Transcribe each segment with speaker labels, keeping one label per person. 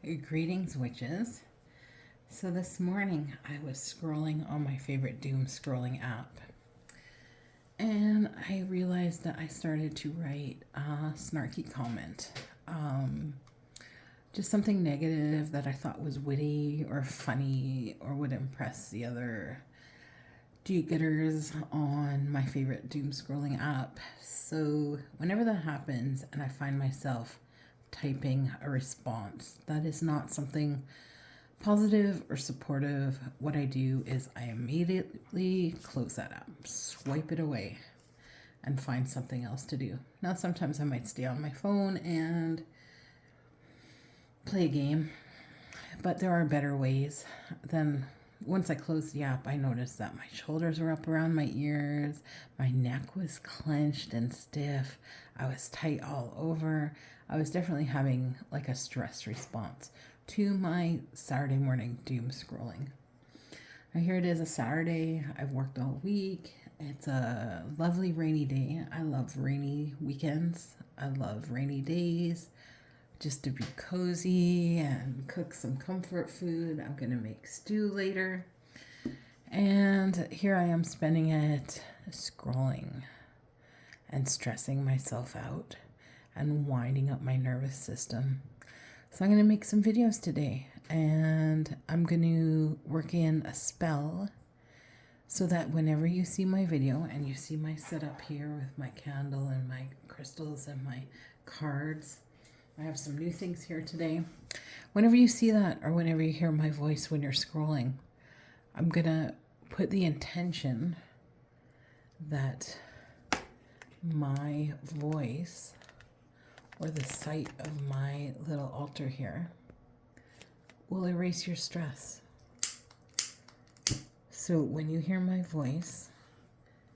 Speaker 1: Greetings, witches. So this morning I was scrolling on my favorite doom scrolling app, and I realized that I started to write a snarky comment. Just something negative that I thought was witty or funny or would impress the other do-getters on my favorite doom scrolling app. So whenever that happens and I find myself typing a response that is not something positive or supportive, what I do is I immediately close that app, swipe it away, and find something else to do. Now, sometimes I might stay on my phone and play a game, but there are better ways. Then once I closed the app, I noticed that my shoulders were up around my ears, my neck was clenched and stiff, I was tight all over. I was definitely having like a stress response to my Saturday morning doom scrolling. Now here it is, a Saturday. I've worked all week. It's a lovely rainy day. I love rainy weekends. I love rainy days. Just to be cozy and cook some comfort food. I'm going to make stew later. And here I am spending it scrolling and stressing myself out and winding up my nervous system. So I'm going to make some videos today, and I'm going to work in a spell so that whenever you see my video and you see my setup here with my candle and my crystals and my cards, I have some new things here today. Whenever you see that, or whenever you hear my voice when you're scrolling, I'm going to put the intention that my voice or the sight of my little altar here will erase your stress. So when you hear my voice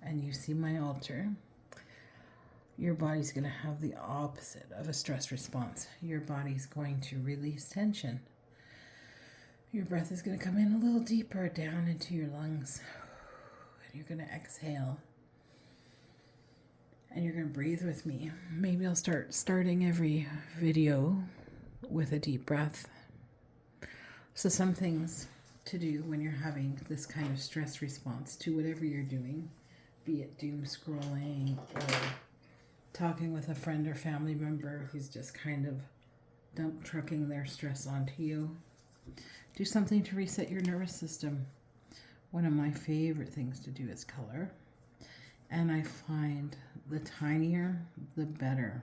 Speaker 1: and you see my altar, your body's going to have the opposite of a stress response. Your body's going to release tension. Your breath is going to come in a little deeper down into your lungs. And you're going to exhale. And you're going to breathe with me. Maybe I'll starting every video with a deep breath. So some things to do when you're having this kind of stress response to whatever you're doing, be it doom scrolling or talking with a friend or family member who's just kind of dump trucking their stress onto you. Do something to reset your nervous system. One of my favorite things to do is color. And I find the tinier, the better.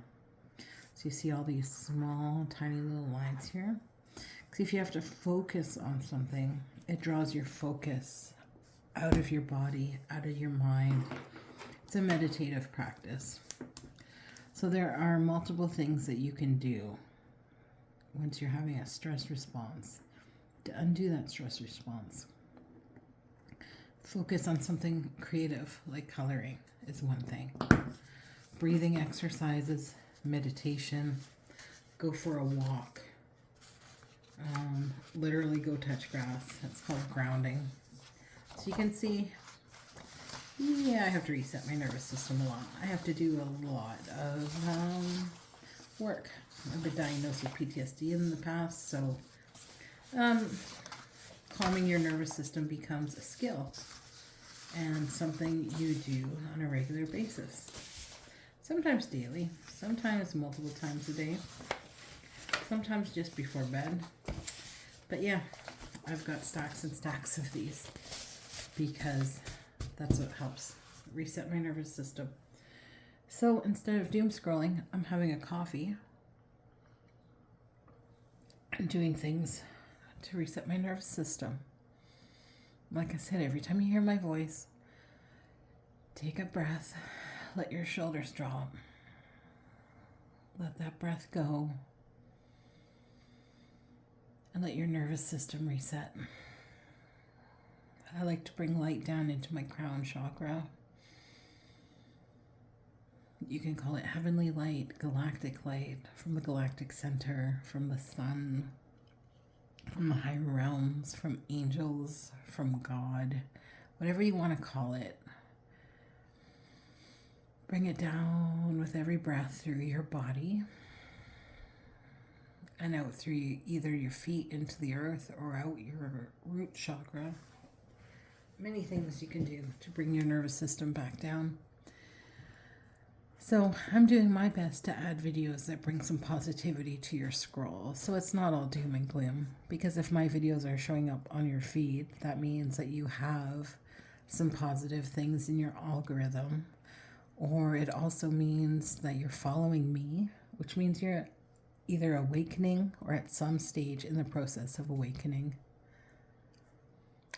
Speaker 1: So you see all these small, tiny little lines here. Because if you have to focus on something, it draws your focus out of your body, out of your mind. It's a meditative practice. So there are multiple things that you can do once you're having a stress response to undo that stress response. Focus on something creative, like coloring is one thing. Breathing exercises, meditation, go for a walk. Literally go touch grass. That's called grounding. So you can see, I have to reset my nervous system a lot. I have to do a lot of work. I've been diagnosed with PTSD in the past, so calming your nervous system becomes a skill and something you do on a regular basis. Sometimes daily, sometimes multiple times a day, sometimes just before bed. But yeah, I've got stacks and stacks of these because that's what helps reset my nervous system. So instead of doom scrolling, I'm having a coffee and doing things to reset my nervous system. Like I said, every time you hear my voice, take a breath, let your shoulders drop, let that breath go, and let your nervous system reset. I like to bring light down into my crown chakra. You can call it heavenly light, galactic light, from the galactic center, from the sun, from the higher realms, from angels, from God, whatever you want to call it. Bring it down with every breath through your body and out through either your feet into the earth or out your root chakra. Many things you can do to bring your nervous system back down. So I'm doing my best to add videos that bring some positivity to your scroll, so it's not all doom and gloom. Because if my videos are showing up on your feed, that means that you have some positive things in your algorithm. Or it also means that you're following me, which means you're either awakening or at some stage in the process of awakening.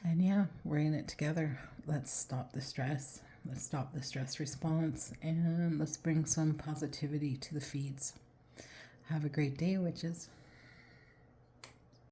Speaker 1: And yeah, we're in it together. Let's stop the stress. Let's stop the stress response, and let's bring some positivity to the feeds. Have a great day, witches.